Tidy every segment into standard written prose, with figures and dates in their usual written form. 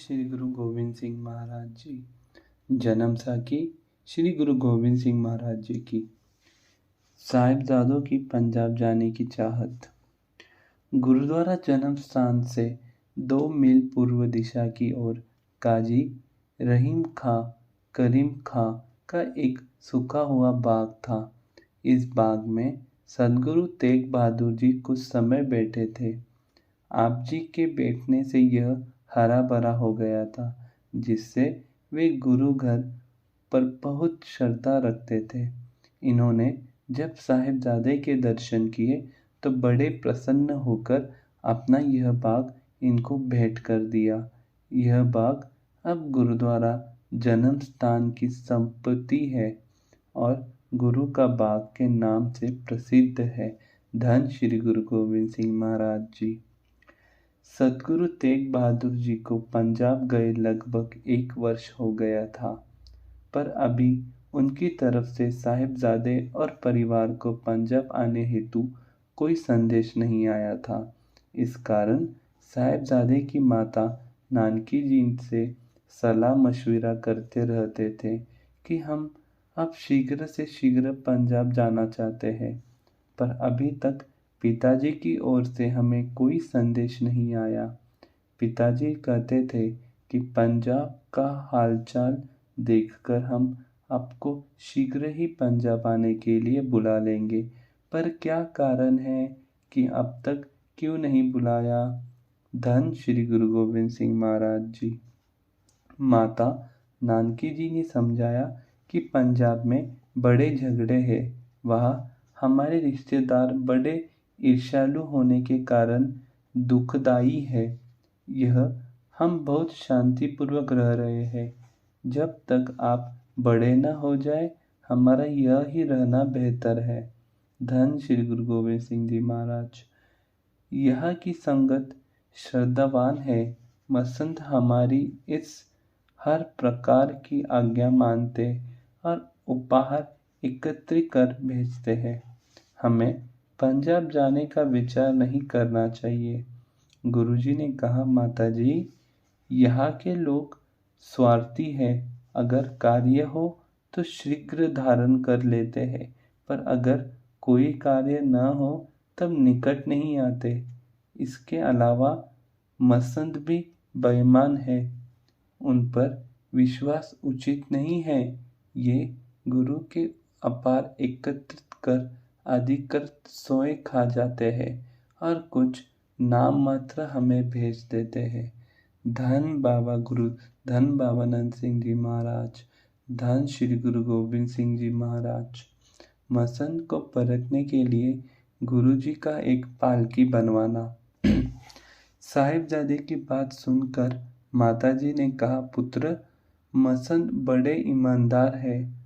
श्री गुरु गोविंद सिंह महाराज जी। जन्म साखी श्री गुरु गोविंद सिंह महाराज जी की। साहिबजादों की पंजाब जाने की चाहत। गुरुद्वारा जन्म स्थान से 2 मील पूर्व दिशा की ओर काजी रहीम खां करीम खां का एक सूखा हुआ बाग था। इस बाग में सदगुरु तेग बहादुर जी कुछ समय बैठे थे। आप जी के बैठने से यह हरा भरा हो गया था, जिससे वे गुरु घर पर बहुत श्रद्धा रखते थे। इन्होंने जब साहिबजादे के दर्शन किए तो बड़े प्रसन्न होकर अपना यह बाग इनको भेंट कर दिया। यह बाग अब गुरुद्वारा जन्म स्थान की संपत्ति है और गुरु का बाग के नाम से प्रसिद्ध है। धन श्री गुरु गोविंद सिंह महाराज जी। सदगुरु तेग बहादुर जी को पंजाब गए लगभग 1 वर्ष हो गया था, पर अभी उनकी तरफ से साहिबजादे और परिवार को पंजाब आने हेतु कोई संदेश नहीं आया था। इस कारण साहिबजादे की माता नानकी जी से सलाह मशविरा करते रहते थे कि हम अब शीघ्र से शीघ्र पंजाब जाना चाहते हैं, पर अभी तक पिताजी की ओर से हमें कोई संदेश नहीं आया। पिताजी कहते थे कि पंजाब का हालचाल देखकर हम आपको शीघ्र ही पंजाब आने के लिए बुला लेंगे, पर क्या कारण है कि अब तक क्यों नहीं बुलाया। धन श्री गुरु गोविंद सिंह महाराज जी। माता नानकी जी ने समझाया कि पंजाब में बड़े झगड़े हैं, वहाँ हमारे रिश्तेदार बड़े ईर्ष्यालु होने के कारण दुखदाई है। यह हम बहुत शांतिपूर्वक रह रहे हैं। जब तक आप बड़े न हो जाए, हमारा यह ही रहना बेहतर है। धन श्री गुरु गोविंद सिंह जी महाराज। यहाँ की संगत श्रद्धावान है। मसंत हमारी इस हर प्रकार की आज्ञा मानते और उपहार एकत्रित कर भेजते हैं। हमें पंजाब जाने का विचार नहीं करना चाहिए। गुरुजी ने कहा, माताजी, यहाँ के लोग स्वार्थी हैं। अगर कार्य हो तो शीघ्र धारण कर लेते हैं, पर अगर कोई कार्य न हो तब निकट नहीं आते। इसके अलावा मसंद भी बेईमान है, उन पर विश्वास उचित नहीं है। ये गुरु के अपार एकत्रित कर अधिकृत सोए खा जाते हैं और कुछ नाम मात्र हमें भेज देते हैं। धन बाबा गुरु धन बाबानंद सिंह जी महाराज। धन श्री गुरु गोविंद सिंह जी महाराज। मसंद को परखने के लिए गुरु जी का एक पालकी बनवाना। साहिबजादे की बात सुनकर माताजी ने कहा, पुत्र, मसंद बड़े ईमानदार है,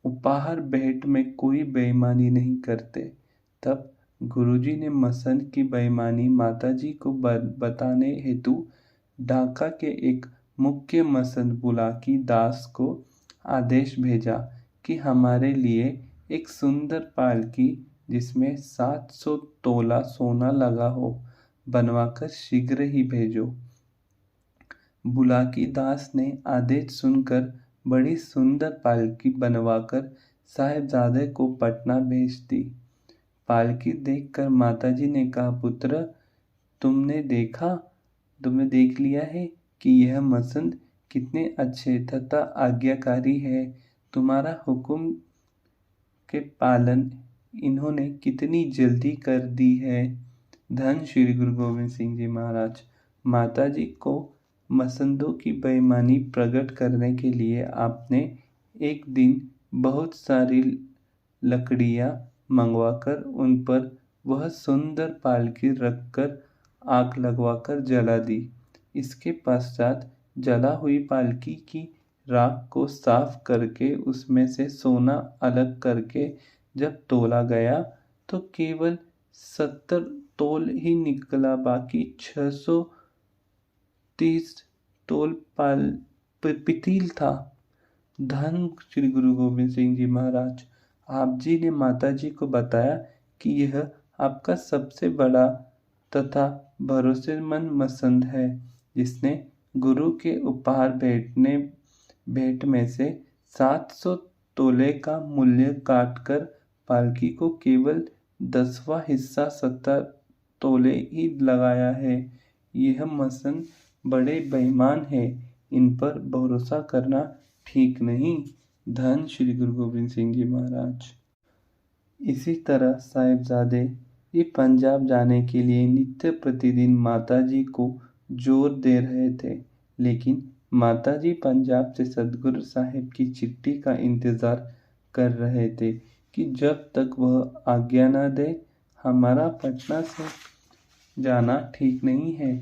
उपहार भेंट में कोई बेईमानी नहीं करते। तब गुरुजी ने मसंद की बेईमानी माताजी को बताने हेतु ढाका के एक मुख्य मसंद बुलाकी दास को आदेश भेजा कि हमारे लिए एक सुंदर पालकी जिसमें 700 तोला सोना लगा हो बनवाकर शीघ्र ही भेजो। बुलाकी दास ने आदेश सुनकर बड़ी सुंदर पालकी बनवाकर साहिबजादे को पटना भेज दी। पालकी देखकर माताजी ने कहा, पुत्र, तुमने देख लिया है कि यह मसंद कितने अच्छे तथा आज्ञाकारी है। तुम्हारा हुक्म के पालन इन्होंने कितनी जल्दी कर दी है। धन श्री गुरु गोविंद सिंह जी महाराज। माताजी को मसंदों की बेईमानी प्रकट करने के लिए आपने एक दिन बहुत सारी लकड़ियाँ मंगवाकर उन पर वह सुंदर पालकी रखकर आग लगवाकर जला दी। इसके पश्चात जला हुई पालकी की राख को साफ करके उसमें से सोना अलग करके जब तोला गया तो केवल 70 तोल ही निकला, बाकी 630 तोल पितल था। धन श्री गुरु गोविंद सिंह जी महाराज। आप जी ने माताजी को बताया कि यह आपका सबसे बड़ा तथा भरोसेमंद मसंद है, जिसने गुरु के उपहार भेंट में से 700 तोले का मूल्य काटकर पालकी को केवल 10वां हिस्सा 70 तोले ही लगाया है। यह मसन बड़े बेईमान है, इन पर भरोसा करना ठीक नहीं। धन श्री गुरु गोबिंद सिंह जी महाराज। इसी तरह साहिबजादे ये पंजाब जाने के लिए नित्य प्रतिदिन माताजी को जोर दे रहे थे, लेकिन माताजी पंजाब से सदगुरु साहिब की चिट्ठी का इंतज़ार कर रहे थे कि जब तक वह आज्ञा न दे हमारा पटना से जाना ठीक नहीं है।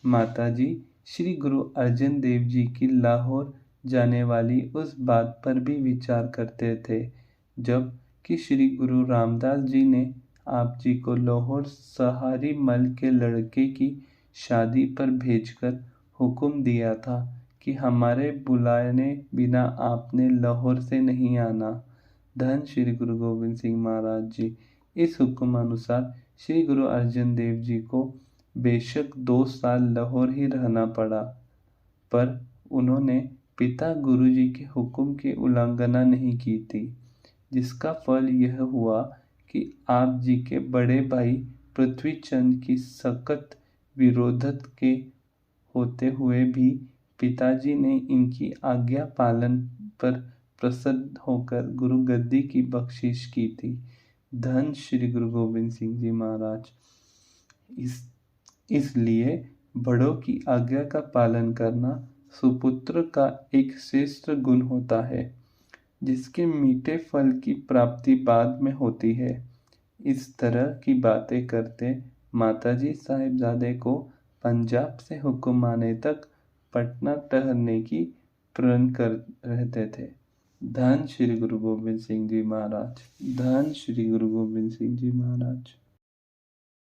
माताजी श्री गुरु अर्जन देव जी की लाहौर जाने वाली उस बात पर भी विचार करते थे जब कि श्री गुरु रामदास जी ने आप जी को लाहौर सहारी मल के लड़के की शादी पर भेजकर हुक्म दिया था कि हमारे बुलाने बिना आपने लाहौर से नहीं आना। धन श्री गुरु गोबिंद सिंह महाराज जी। इस हुक्म अनुसार श्री गुरु अर्जन देव जी को बेशक 2 साल लाहौर ही रहना पड़ा, पर उन्होंने पिता गुरु जी के हुक्म की उल्लंघना नहीं की थी, जिसका फल यह हुआ कि आप जी के बड़े भाई पृथ्वीचंद की सख्त विरोधत के होते हुए भी पिताजी ने इनकी आज्ञा पालन पर प्रसन्न होकर गुरु गद्दी की बख्शिश की थी। धन श्री गुरु गोबिंद सिंह जी महाराज। इसलिए बड़ों की आज्ञा का पालन करना सुपुत्र का एक श्रेष्ठ गुण होता है, जिसके मीठे फल की प्राप्ति बाद में होती है। इस तरह की बातें करते माताजी साहिबजादे को पंजाब से हुक्म आने तक पटना ठहरने की प्रण कर रहते थे। धन श्री गुरु गोबिंद सिंह जी महाराज। धन श्री गुरु गोबिंद सिंह जी महाराज।